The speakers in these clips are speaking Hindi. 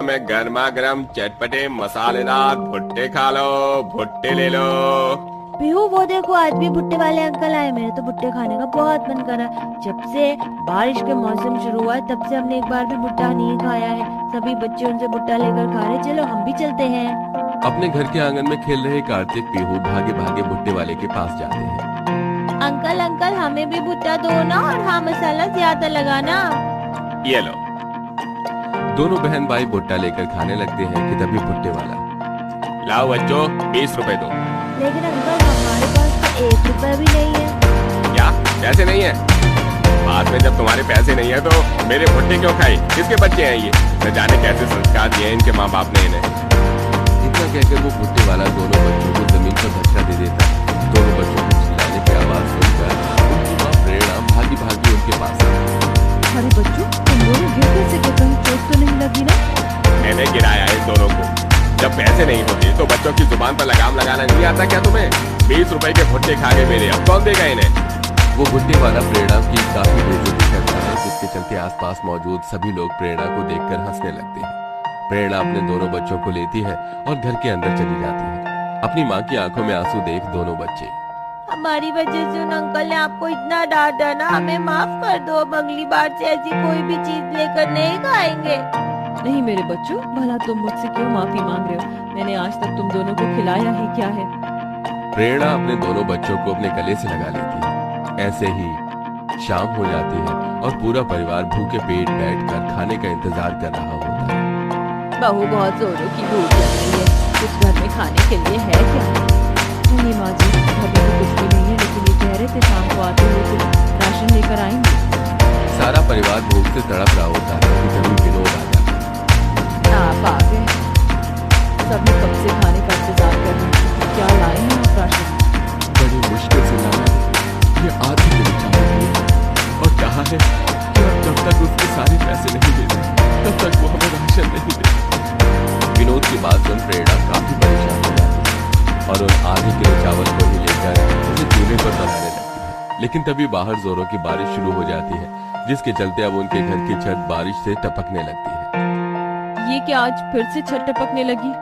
में गर्मा गर्म चटपटे मसालेदार भुट्टे खा लो, भुट्टे ले लो। पीहू वो देखो आज भी भुट्टे वाले अंकल आए। मेरे तो भुट्टे खाने का बहुत मन कर रहा है। जब से बारिश के मौसम शुरू हुआ है तब से हमने एक बार भी भुट्टा नहीं खाया है। सभी बच्चे उनसे भुट्टा लेकर खा रहे। चलो हम भी चलते हैं। अपने घर के आंगन में खेल रहे कार्तिक पीहू भागे भागे भुट्टे वाले के पास जाते हैं। अंकल अंकल हमें भी भुट्टा दो ना, और हाँ मसाला ज्यादा लगाना। ये लो। दोनों बहन भाई भुट्टा लेकर खाने लगते हैं कि तभी भुट्टे वाला, लाओ बच्चों 20 रुपए दो। लेकिन अंकल हमारे पास तो 1 रुपया भी नहीं है। क्या पैसे नहीं है? बाद में जब तुम्हारे पैसे नहीं है तो मेरे भुट्टे क्यों खाए? किसके बच्चे हैं ये? न जाने कैसे संस्कार दिए इनके माँ बाप ने इन्हें। इतना कहकर वो भुट्टे वाला दोनों बच्चों को जमीन पर धक्का दे देता है। दोनों बच्चों को चिल्लाने की आवाज सुनकर उनकी माँ प्रेरणा भागी भागी उनके पास आई। अरे बच्चों तुम दोनों गिर कैसे गए? कहीं चोट तो नहीं लगी ना? मैंने गिराया इन दोनों को। जब पैसे नहीं होते तो बच्चों की जुबान पर लगाम लगाना नहीं आता क्या तुम्हें? 20 रुपए के भुट्टे खा गए मेरे, अब कौन देगा इन्हें? वो भुट्टे वाला प्रेरणा की काफी बेइज्जती करता है, जिसके चलते आसपास मौजूद सभी लोग प्रेरणा को देखकर हंसने लगते हैं। प्रेरणा अपने दोनों बच्चों को लेती है और घर के अंदर चली जाती है। अपनी माँ की आंखों में आंसू देख दोनों बच्चे, हमारी वजह से उन अंकल ने आपको इतना डांटा ना, हमें माफ कर दो। अब अगली बार से ऐसी कोई भी चीज लेकर नहीं खाएंगे। नहीं मेरे बच्चों, भला तुम मुझसे क्यों माफी मांग रहे हो? मैंने आज तक तुम दोनों को खिलाया ही क्या है? प्रेरणा अपने दोनों बच्चों को अपने गले से लगा लेती है। ऐसे ही शाम हो जाती है और पूरा परिवार भूखे पेट बैठकर खाने का इंतजार कर रहा होता है। बहू बहुत जोरों की भूख लग रही है, कुछ घर में खाने के लिए है क्या? नहीं माँ जी, अभी तो कुछ भी नहीं है, लेकिन ये कह रहे थे शाम को आते हुए कुछ राशन लेकर आएंगे। सारा परिवार भूख से तड़प रहा होता है कि तभी विनोद आ जाता है। आप आ गए। सभी कब से खाने का इंतजार कर रहे हैं। क्या लाए हैं आप राशन? बड़ी मुश्किल से लाया है। ये आधी किलो चावल है और कहा है कि अब जब तक उसके सारे पैसे नहीं देते तब तक वो हमें राशन नहीं देते। विनोद की बात सुन प्रेरणा काफी परेशान हो जाती है और उन आधे किलो चावल को ही लेकर उसे चूल्हे पर बनाने लगती है। लेकिन तभी बाहर जोरों की बारिश शुरू हो जाती है, जिसके चलते अब उनके घर की छत बारिश से टपकने लगती है। ये क्या आज फिर से छत टपकने लगी?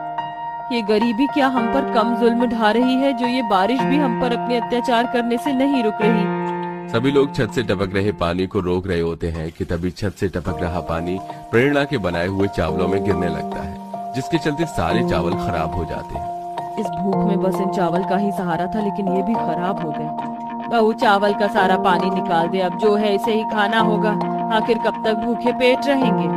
ये गरीबी क्या हम पर कम जुल्म ढा रही है, जो ये बारिश भी हम पर अपने अत्याचार करने से नहीं रुक रही। सभी लोग छत से टपक रहे पानी को रोक रहे होते हैं कि तभी छत से टपक रहा पानी प्रेरणा के बनाए हुए चावलों में गिरने लगता है, जिसके चलते सारे चावल खराब हो जाते हैं। इस भूख में बस इन चावल का ही सहारा था, लेकिन ये भी खराब हो गए। बहू चावल का सारा पानी निकाल दे, अब जो है इसे ही खाना होगा। आखिर कब तक भूखे पेट रहेंगे?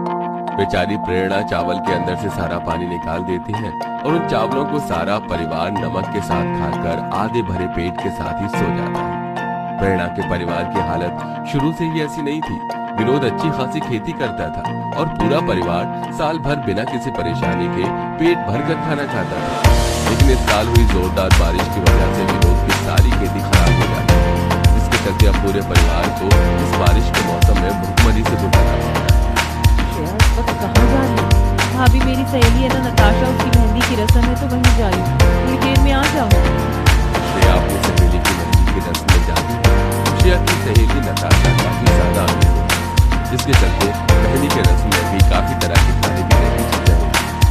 बेचारी प्रेरणा चावल के अंदर से सारा पानी निकाल देती है और उन चावलों को सारा परिवार नमक के साथ खाकर आधे भरे पेट के साथ ही सो जाता है। प्रेरणा के परिवार की हालत शुरू से ही ऐसी नहीं थी। विनोद अच्छी खासी खेती करता था और पूरा परिवार साल भर बिना किसी परेशानी के पेट भरकर खाना खाता था। लेकिन इस साल हुई जोरदार बारिश की वजह से विनोद की सारी खेती खराब हो जाती है, जिसके चलते अब पूरे परिवार को इस बारिश के मौसम में भूखमरी से गुजरना पड़ता है। कहाँ जा रही है? भाभी मेरी सहेली है ना नताशा, उसकी मेहंदी की रस्म है तो वहीं जा रही हूँ। थोड़ी देर में आ जाओ। श्रेया अपनी सहेली की मेहंदी की रस्म में जाती है। श्रेया की सहेली नताशा काफी ज्यादा अमीर होती है, जिसके चलते मेहंदी के रस्म में भी काफी तरह की खाने पीने की चीजें होती है।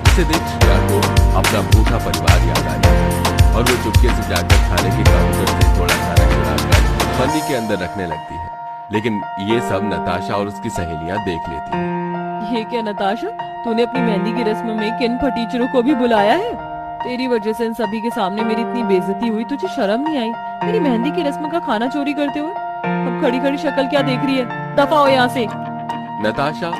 जिसे देख श्रेया को अपना भूखा परिवार याद आ जाता है और वो चुपके से जाकर खाने के काउंटर से थोड़ा खाना चुराकर बंदी के अंदर रखने लगती है। लेकिन ये सब नताशा और उसकी सहेलियां देख लेती हैं। ये क्या नताशा, तूने अपनी मेहंदी की रस्म में किन फटीचरों को भी बुलाया है? तेरी वजह से इन सभी के सामने मेरी इतनी बेइज्जती हुई, तुझे शर्म नहीं आई मेरी मेहंदी की रस्म का खाना चोरी करते हुए? अब खड़ी खड़ी शक्ल क्या देख रही है? दफा हो यहाँ से। नताशा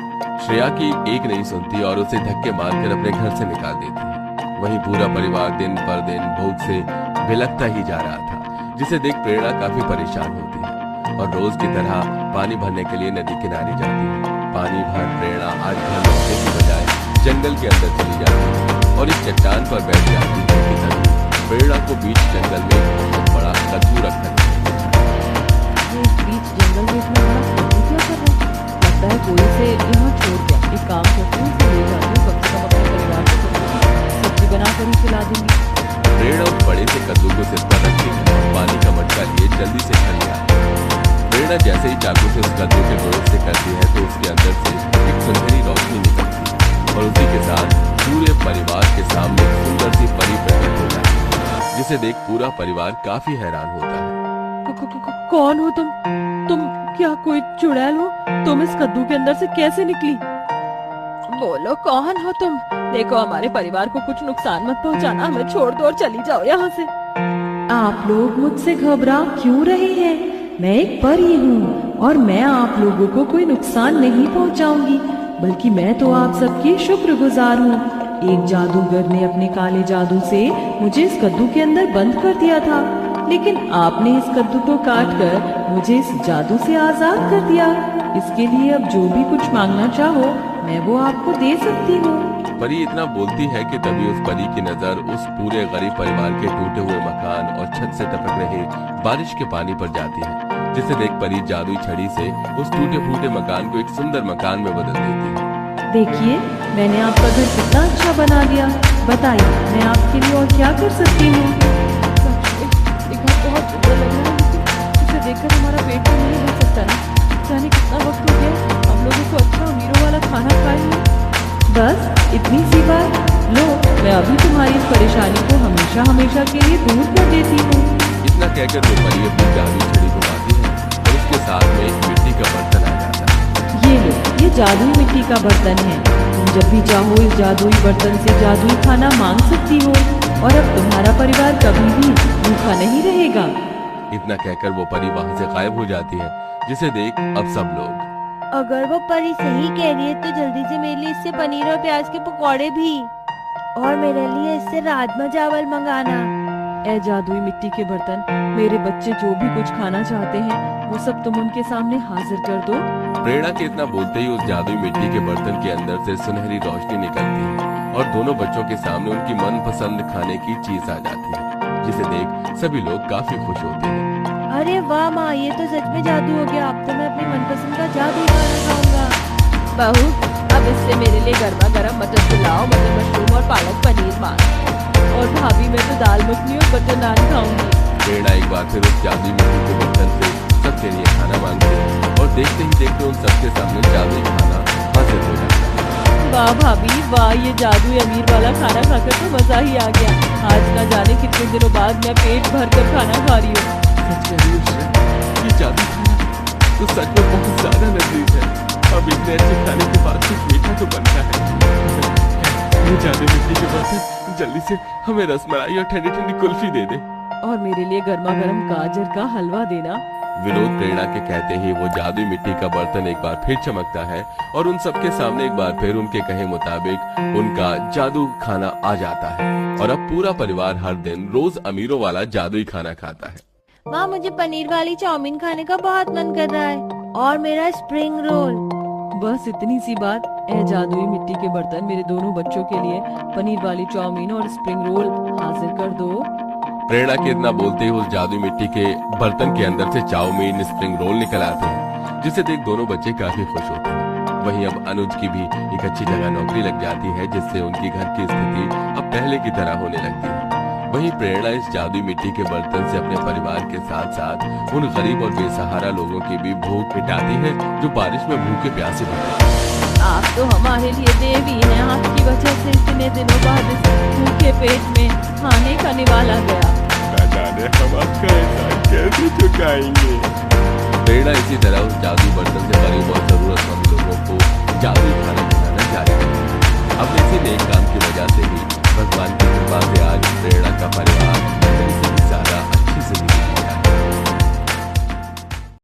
श्रेया की एक नहीं सुनती और उसे धक्के मारकर अपने घर से निकाल देती है। वहीं पूरा परिवार दिन पर दिन भूख से भिलकता ही जा रहा था, जिसे देख प्रेरणा काफी परेशान होती है और रोज की तरह पानी भरने के लिए नदी किनारे जाती है। पानी भर प्रेरणा आज घर लौटने की बजाय जंगल के अंदर चली जाती है और एक चट्टान पर बैठ जाती है कि तभी प्रेरणा को बीच जंगल में एक बहुत बड़ा कद्दू रखा दिखाई देता है। बीच जंगल में इतना बड़ा कद्दू क्या कर रहा है? लगता है कोई से यहाँ छोड़ गया। एक काम करती हूँ, इसे ले जाती हूँ, कम से कम अपने परिवार को कद्दू की सब्जी बनाकर ही खिला दूंगी। प्रेरणा उस बड़े से कद्दू को सिर पर रखती है और पानी का मटका लिए जल्दी से घर ले आती है। प्रेरणा जैसे ही चाकू से उस कद्दू के गोले से करती है तो उसके अंदर से एक सुनहरी रोशनी निकलती है और उस उसी के साथ पूरे परिवार के सामने एक सुंदर सी परी प्रकट हो जाती है, जिसे देख पूरा परिवार काफी हैरान होता है। कौन हो तुम? क्या कोई चुड़ैल हो? तुम इस कद्दू के अंदर से कैसे निकली? बोलो कौन हो तुम? देखो हमारे परिवार को कुछ नुकसान मत पहुंचाना, हमें छोड़ दो और चली जाओ यहाँ से। आप लोग मुझसे घबरा क्यों रहे हैं? मैं एक परी हूँ और मैं आप लोगों को कोई नुकसान नहीं पहुंचाऊंगी, बल्कि मैं तो आप सबकी शुक्रगुजार हूँ। एक जादूगर ने अपने काले जादू से मुझे इस कद्दू के अंदर बंद कर दिया था, लेकिन आपने इस कद्दू को काट कर मुझे इस जादू से आजाद कर दिया। इसके लिए अब जो भी कुछ मांगना चाहो मैं वो आपको दे सकती हूँ। परी इतना बोलती है कि तभी उस परी की नजर उस पूरे गरीब परिवार के टूटे हुए मकान और छत से टपक रहे बारिश के पानी पर जाती है, जिसे देख परी जादुई छड़ी से उस टूटे फूटे मकान को एक सुंदर मकान में बदल देती है। देखिए मैंने आपका घर कितना अच्छा बना दिया, बताइए मैं आपके लिए और क्या कर सकती हूँ? ये घर बहुत सुंदर लग रहा है, लेकिन इसे देखकर हमारा पेट तो नहीं भर सकता ना। जाने कितना वक्त हो गया हम लोगों को अच्छा अमीरों वाला खाना खाए हुए। बस इतनी सी बात, लो मैं अभी तुम्हारी इस परेशानी को हमेशा हमेशा के लिए दूर कर देती हूँ। इतना कहकर वो परी अपनी जादुई छड़ी घुमाती है और उसके साथ में एक मिट्टी का बर्तन आ जाता है। ये लो, ये जादुई मिट्टी का बर्तन है। तुम जब भी चाहो इस जादुई बर्तन से जादुई खाना मांग सकती हो और अब तुम्हारा परिवार कभी भी भूखा नहीं रहेगा। इतना कहकर वो परी वहाँ से गायब हो जाती है, जिसे देख अब सब लोग। अगर वो परी सही कह रही है तो जल्दी से मेरे लिए इससे पनीर और प्याज के पकौड़े भी, और मेरे लिए इससे राजमा चावल मंगाना। ए जादुई मिट्टी के बर्तन, मेरे बच्चे जो भी कुछ खाना चाहते हैं वो सब तुम उनके सामने हाजिर कर दो। प्रेरणा के इतना बोलते ही उस जादुई मिट्टी के बर्तन के अंदर से सुनहरी रोशनी निकलती है और दोनों बच्चों के सामने उनकी मनपसंद खाने की चीज आ जाती है, जिसे देख सभी लोग काफी खुश होते हैं। अरे वाह माँ, ये तो सच में जादू हो गया। अब तो मैं अपनी मनपसंद का जादू खाना खाऊंगा। बहू अब इससे मेरे लिए गर्मा गर्म मटर पुलाव, मटर मशरूम और पालक पनीर मांग, और भाभी मैं तो दाल मखनी और बटर नान खाऊंगी। प्रेरणा एक बार फिर उस जादुई मिट्टी के बर्तन से सबके लिए खाना मांगती है और देखते ही देखते उन सबके सामने जादुई खाना हाजिर हो जाता है। वाह भाभी वाह, ये जादुई अमीर वाला खाना खाकर तो मजा ही आ गया। आज न जाने कितने दिनों बाद मैं पेट भर कर खाना खा रही हूँ। सच कह रही हो श्रेया, ये जादुई खाना तो सच में बहुत ज्यादा लजीज है। अब इतने अच्छे खाने के बाद कुछ मीठा तो बनता है। ये जादुई मिट्टी के बर्तन जल्दी से हमें रसमलाई और ठंडी ठंडी कुल्फी दे दे और मेरे लिए गर्मा गर्म गाजर का हलवा देना। विनोद प्रेरणा के कहते ही वो जादुई मिट्टी का बर्तन एक बार फिर चमकता है और उन सबके सामने एक बार फिर उनके कहे मुताबिक उनका जादू खाना आ जाता है और अब पूरा परिवार हर दिन रोज अमीरों वाला जादुई खाना खाता है। माँ मुझे पनीर वाली चाउमीन खाने का बहुत मन कर रहा है, और मेरा स्प्रिंग रोल। बस इतनी सी बात। ए जादुई मिट्टी के बर्तन, मेरे दोनों बच्चों के लिए पनीर वाली चाउमीन और स्प्रिंग रोल हाजिर कर दो। प्रेरणा के इतना बोलते ही उस जादुई मिट्टी के बर्तन के अंदर से चाउमीन स्प्रिंग रोल निकल आते हैं, जिसे देख दोनों बच्चे काफी खुश होते हैं। वहीं अब अनुज की भी एक अच्छी जगह नौकरी लग जाती है, जिससे उनकी घर की स्थिति अब पहले की तरह होने लगती है। वहीं प्रेरणा इस जादुई मिट्टी के बर्तन से अपने परिवार के साथ साथ उन गरीब और बेसहारा लोगों की भी भूख मिटाती है जो बारिश में भूखे प्यासे बैठे। आप तो हमारे लिए देवी हैं, आपकी वजह से इतने दिनों बाद इस भूखे पेट में खाने का निवाला गया। न जाने हम आपका एहसान कैसे चुकाएंगे। प्रेरणा इसी तरह उस जादुई बर्तन से गरीब और जरूरतमंद लोगों को जादुई खाना खिलाना जारी रखती है। अपने इसी नेक काम की वजह से ही